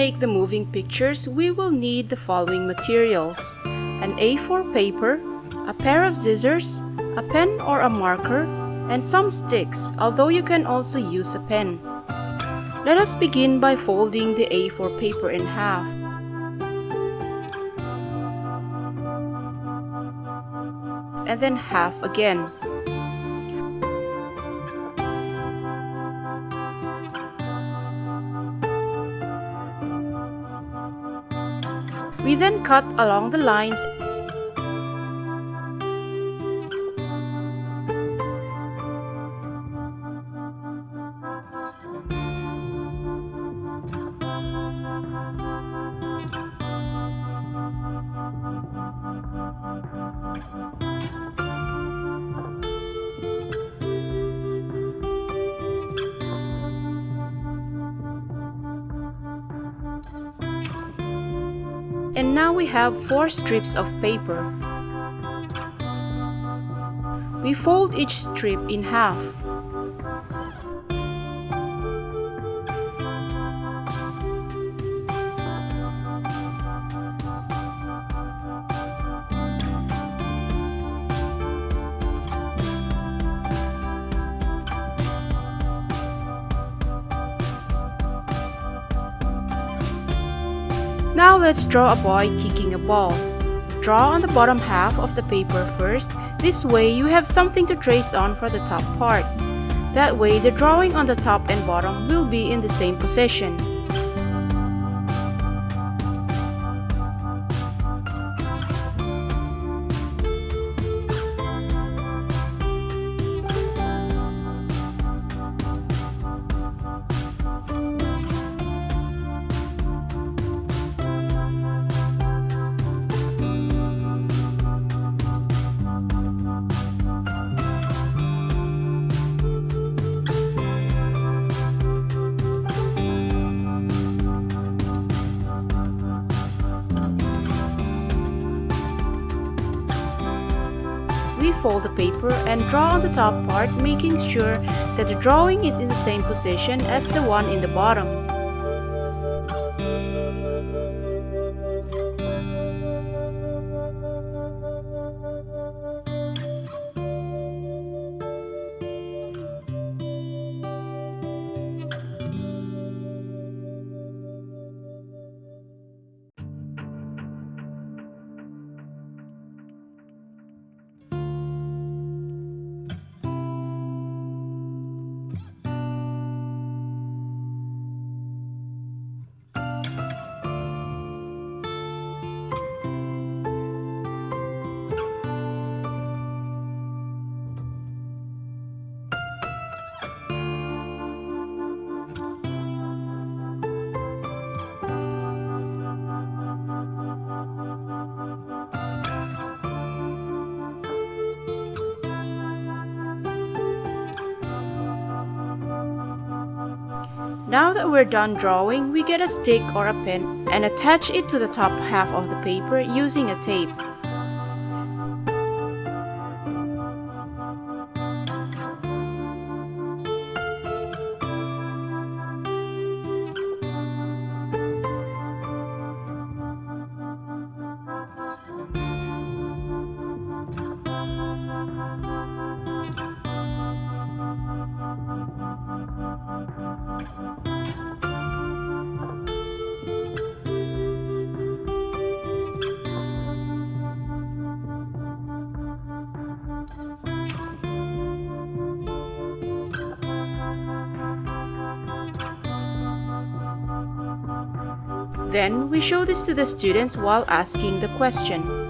make the moving pictures, we will need the following materials: an A4 paper, a pair of scissors, a pen or a marker, and some sticks, although you can also use a pen. Let us begin by folding the A4 paper in half. And then half again. We then cut along the lines . And now we have 4 strips of paper. We fold each strip in half. Now let's draw a boy kicking a ball. Draw on the bottom half of the paper first. This way you have something to trace on for the top part. That way the drawing on the top and bottom will be in the same position. We fold the paper and draw on the top part, making sure that the drawing is in the same position as the one in the bottom. Now that we're done drawing, we get a stick or a pen and attach it to the top half of the paper using a tape. Then we show this to the students while asking the question.